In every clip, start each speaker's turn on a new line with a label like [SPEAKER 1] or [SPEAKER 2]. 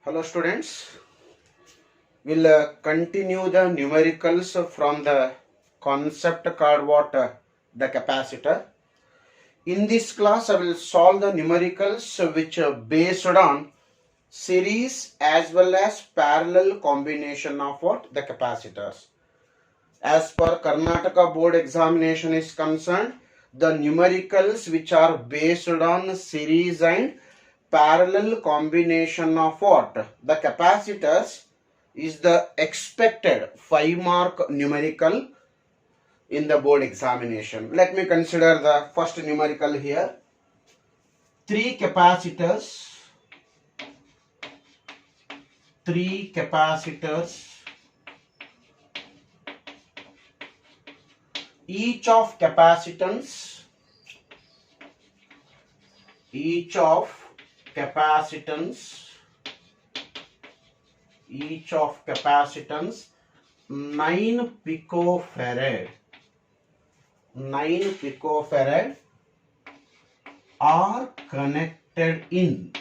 [SPEAKER 1] Hello students, we'll continue the numericals from the concept called the capacitor. In this class I will solve the numericals which are based on series as well as parallel combination of the capacitors. As per Karnataka board examination is concerned, the numericals which are based on series and parallel combination of the capacitors is the expected 5-mark numerical in the board examination. Let me consider the first numerical here. 3 capacitors, each of capacitance each of capacitance 9 picofarad are connected in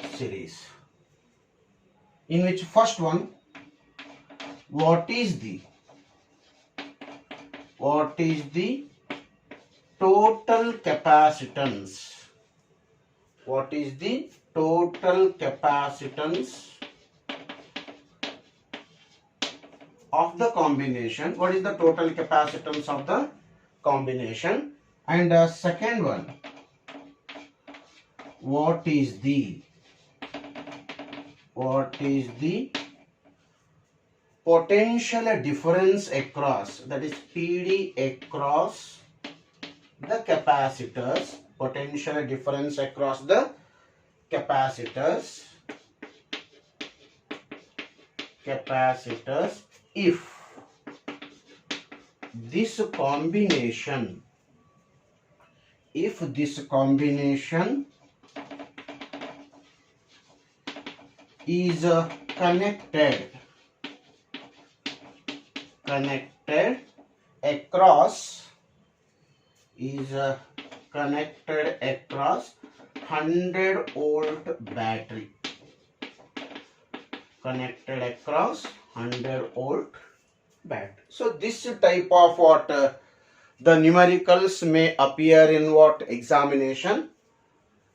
[SPEAKER 1] series. In which first one, what is the total capacitance? What is the total capacitance of the combination? What is the total capacitance of the combination? And second one, what is the potential difference across, that is PD across the capacitors, potential difference across the capacitors if this combination is connected across 100-volt battery. So this type of the numericals may appear in examination.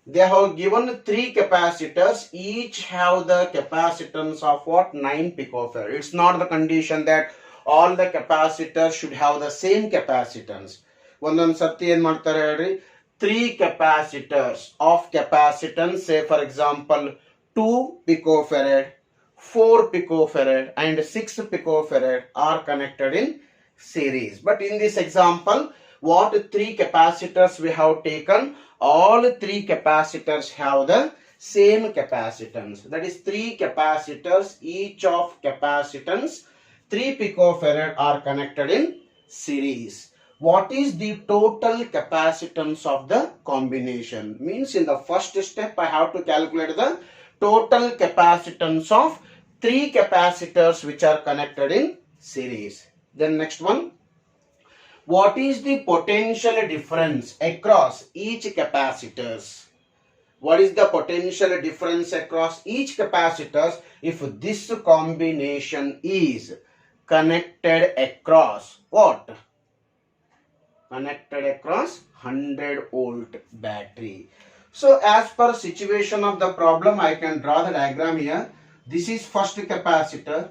[SPEAKER 1] They have given 3 capacitors, each have the capacitance of 9 picofarad. It's not the condition that all the capacitors should have the same capacitance. One sarti en ಮಾಡ್ತಾರೆ ಹೇಳ್ರಿ, 3 capacitors of capacitance, say for example 2 picofarad, 4 picofarad and 6 picofarad are connected in series. But in this example, what 3 capacitors we have taken, all 3 capacitors have the same capacitance. That is 3 capacitors, each of capacitance 3 picofarad are connected in series. What is the total capacitance of the combination? Means in the first step I have to calculate the total capacitance of 3 capacitors which are connected in series. Then next one, what is the potential difference across each capacitors? What is the potential difference across each capacitors if this combination is connected across what? Connected across 100-volt battery. So as per situation of the problem, I can draw the diagram here. This is first capacitor,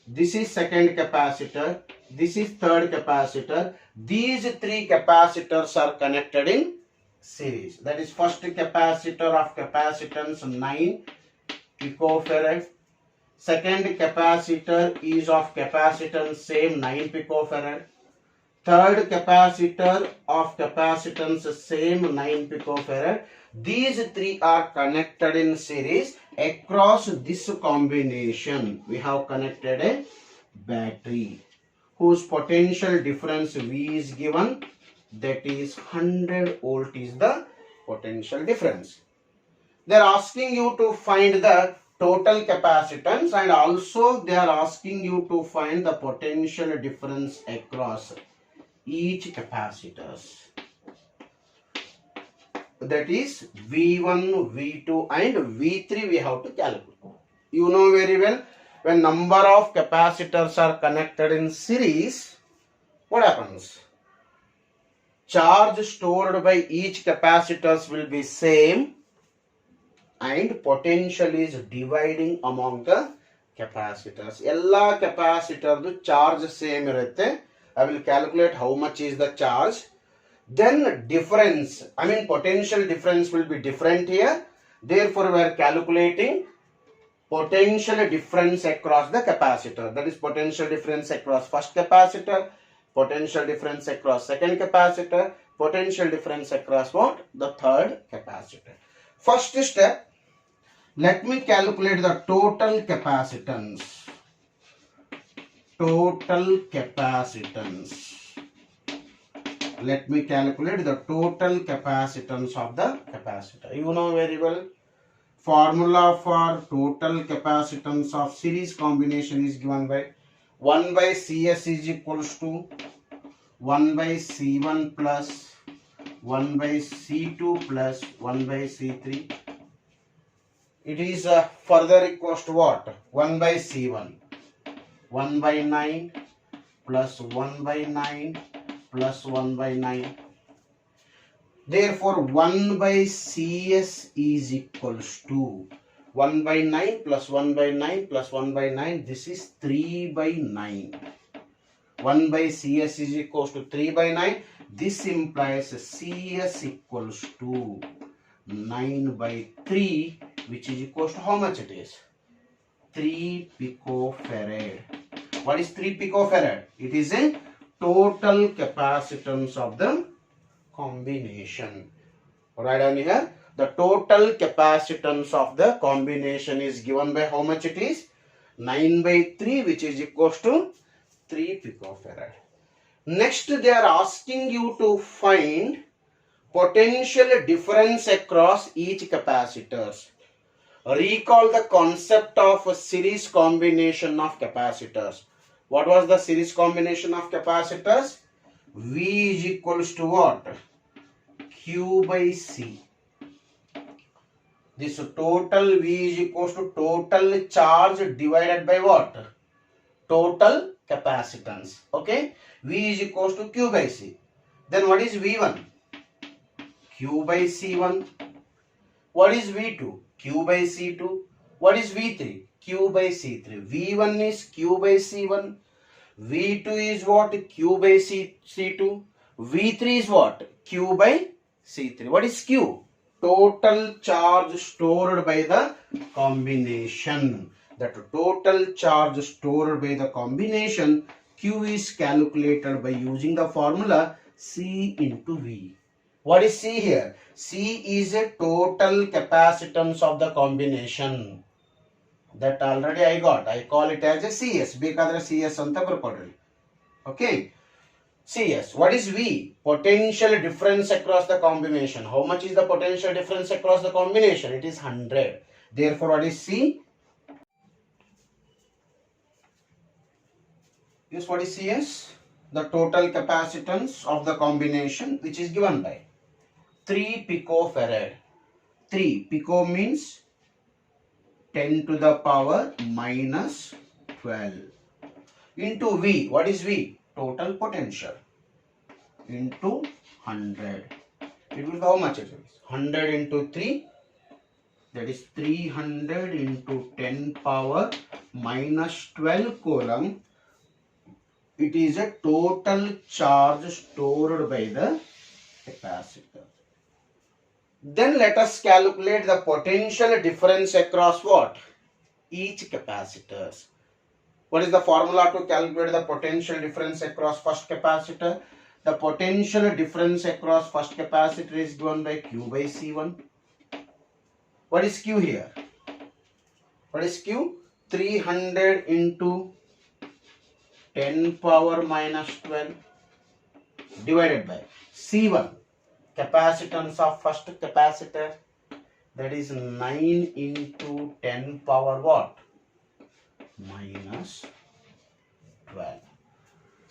[SPEAKER 1] this is second capacitor, this is third capacitor. These 3 capacitors are connected in series. That is first capacitor of capacitance 9 picofarad. Second capacitor is of capacitance same 9 picofarad. Third capacitor of capacitance same 9 picofarad. These 3 are connected in series. Across this combination we have connected a battery whose potential difference V is given, that is 100 volt is the potential difference. They are asking you to find the total capacitance and also they are asking you to find the potential difference across. each capacitors. That is V1, V2 and V3 we have to calculate. You know very well, when number of capacitors are connected in series, what happens? Charge stored by each capacitors will be same and potential is dividing among the capacitors. Ella capacitor the charge same irutte. I will calculate how much is the charge. Then difference, I mean potential difference will be different here. Therefore, we are calculating potential difference across the capacitor. That is potential difference across first capacitor, potential difference across second capacitor, potential difference across what? The third capacitor. First step, let me calculate the total capacitance. Total capacitance. Let me calculate the total capacitance of the capacitor. You know very well, formula for total capacitance of series combination is given by 1 by Cs is equals to 1 by C1 plus 1 by C2 plus 1 by C3. It is further equals to what? 1 by C1. 1 by 9 plus 1 by 9 plus 1 by 9. Therefore, 1 by Cs is equals to 1 by 9 plus 1 by 9 plus 1 by 9. This is 3 by 9. 1 by Cs is equals to 3 by 9. This implies Cs equals to 9 by 3, which is equals to how much it is? 3 picofarad. What is 3 picofarad? It is a total capacitance of the combination. Write down here. The total capacitance of the combination is given by how much it is? 9 by 3, which is equals to 3 picofarad. Next, they are asking you to find potential difference across each capacitors. Recall the concept of a series combination of capacitors. What was the series combination of capacitors? V is equals to what? Q by C. This total V is equals to total charge divided by what? Total capacitance. Okay? V is equals to Q by C. Then what is V1? Q by C1. What is V2? Q by C2. What is V3? Q by C3. V1 is Q by C1. V2 is what? Q by C2. V3 is what? Q by C3. What is Q? Total charge stored by the combination. That total charge stored by the combination, Q is calculated by using the formula C into V. What is C here? C is a total capacitance of the combination. That already I got. I call it as a CS. Bekadre CS anta barkodri. Okay. CS. What is V? Potential difference across the combination. How much is the potential difference across the combination? It is 100. Therefore, what is C? Yes, what is CS? The total capacitance of the combination, which is given by 3 picofarad. 3 pico means 10 to the power minus 12 into V. What is V? Total potential into 100. It will be how much it is? 100 into 3, that is 300 into 10 power minus 12 coulomb. It is a total charge stored by the capacitor. Then let us calculate the potential difference across what? Each capacitors. What is the formula to calculate the potential difference across first capacitor? The potential difference across first capacitor is given by Q by C1. What is Q here? What is Q? 300 into 10 power minus 12 divided by C1. Capacitance of first capacitor, that is 9 into 10 power what? Minus 12.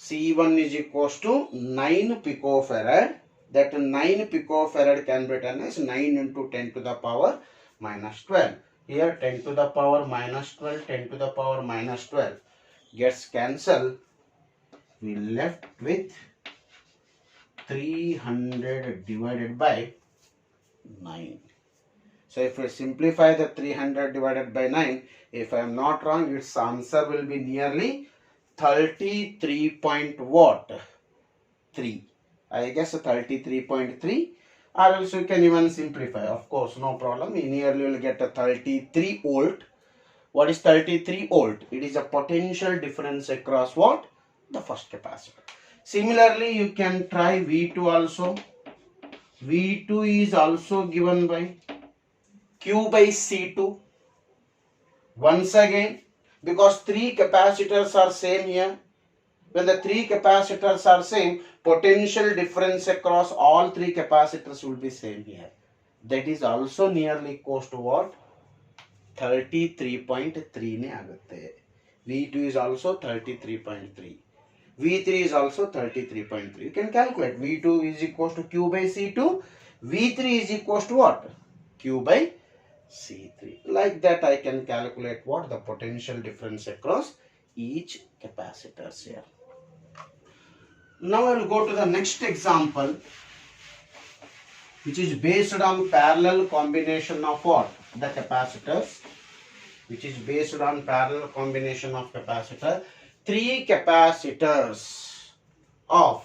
[SPEAKER 1] C1 is equals to 9 picofarad. That 9 picofarad can be written as 9 into 10 to the power minus 12. Here 10 to the power minus 12, 10 to the power minus 12 gets cancelled. We left with 300 divided by 9. So if we simplify the 300 divided by 9, if I am not wrong, its answer will be nearly 33 point what? 3. I guess 33.3, or else you can even simplify. Of course, no problem. You nearly will get a 33 volt. What is 33 volt? It is a potential difference across what? The first capacitor. Similarly, you can try V2 also. V2 is also given by Q by C2. Once again, because 3 capacitors are same here. When the 3 capacitors are same, potential difference across all 3 capacitors will be same here. That is also nearly equals to what? 33.3 ne agutte. V2 is also 33.3. V3 is also 33.3. You can calculate. V2 is equals to Q by C2. V3 is equals to what? Q by C3. Like that I can calculate what? The potential difference across each capacitors here. Now I will go to the next example, which is based on parallel combination of what? The capacitors. Which is based on parallel combination of capacitor. 3 capacitors of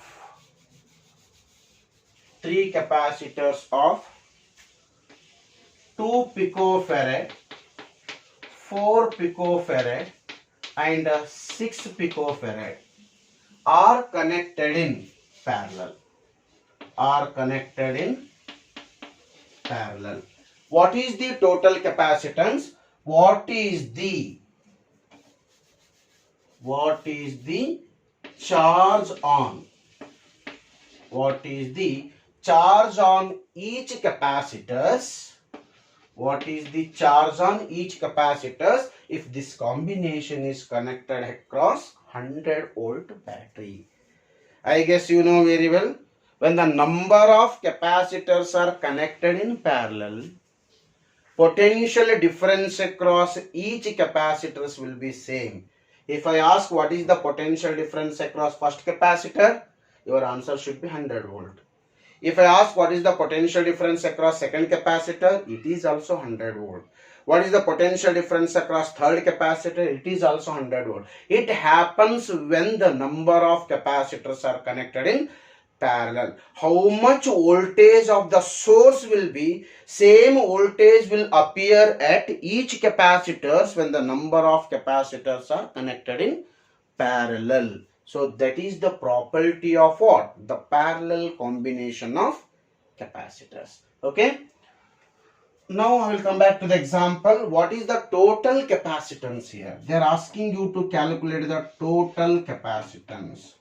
[SPEAKER 1] 2 picofarad, 4 picofarad and 6 picofarad are connected in parallel. What is the total capacitance? What is the charge on? What is the charge on each capacitors? What is the charge on each capacitors if this combination is connected across 100 volt battery? I guess you know very well, when the number of capacitors are connected in parallel, potential difference across each capacitors will be same. If I ask what is the potential difference across first capacitor, your answer should be 100 volt. If I ask what is the potential difference across second capacitor, it is also 100 volt. What is the potential difference across third capacitor? It is also 100 volt. It happens when the number of capacitors are connected in parallel. How much voltage of the source will be, same voltage will appear at each capacitors when the number of capacitors are connected in parallel. So that is the property of what? The parallel combination of capacitors. Okay. Now I will come back to the example. What is the total capacitance here? They are asking you to calculate the total capacitance.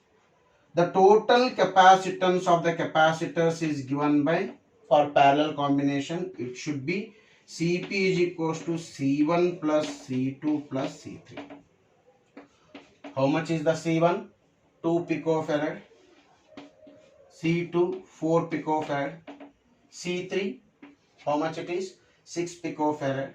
[SPEAKER 1] The total capacitance of the capacitors is given by, for parallel combination, it should be Cp is equals to C1 plus C2 plus C3. How much is the C1? 2 picofarad. C2 4 picofarad. C3 how much it is? 6 picofarad.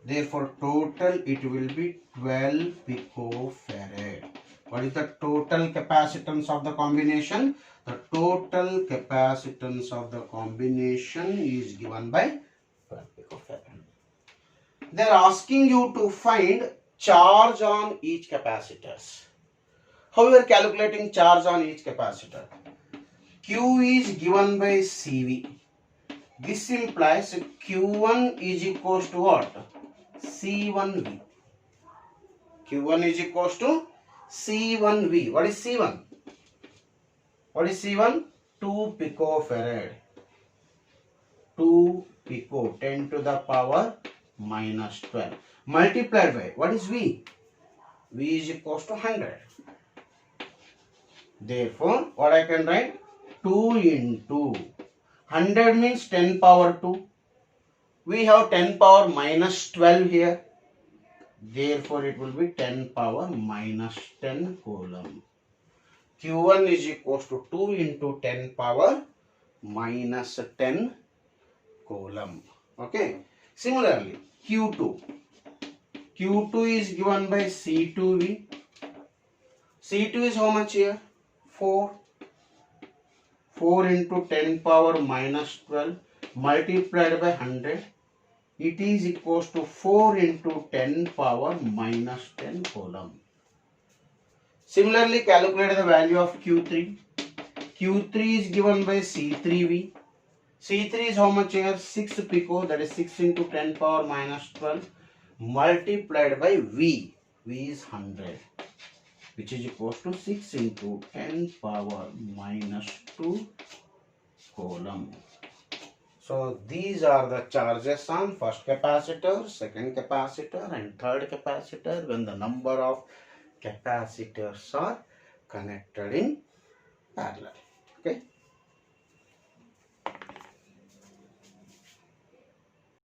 [SPEAKER 1] Therefore total it will be 12 picofarad. What is the total capacitance of the combination? The total capacitance of the combination is given by 12 picofarad. They are asking you to find charge on each capacitors. How we are calculating charge on each capacitor? Q is given by CV. This implies Q1 is equals to what? C1V. Q1 is equals to C1V. What is C1? What is C1? 2 picofarad. 2 pico, 10 to the power minus 12. Multiplied by, what is V? V is equals to 100. Therefore, what I can write? 2 into 100 means 10 power 2. We have 10 power minus 12 here. Therefore, it will be 10 power minus 10 coulomb. Q1 is equals to 2 into 10 power minus 10 coulomb. Okay. Similarly, Q2. Q2 is given by C2V. C2 is how much here? 4. 4 into 10 power minus 12 multiplied by 100. It is equals to 4 into 10 power minus 10 coulomb. Similarly, calculate the value of Q3. Q3 is given by C3V. C3 is how much here? 6 pico, that is 6 into 10 power minus 12 multiplied by V. V is 100, which is equals to 6 into 10 power minus 2 coulomb. So these are the charges on first capacitor, second capacitor and third capacitor when the number of capacitors are connected in parallel. Okay.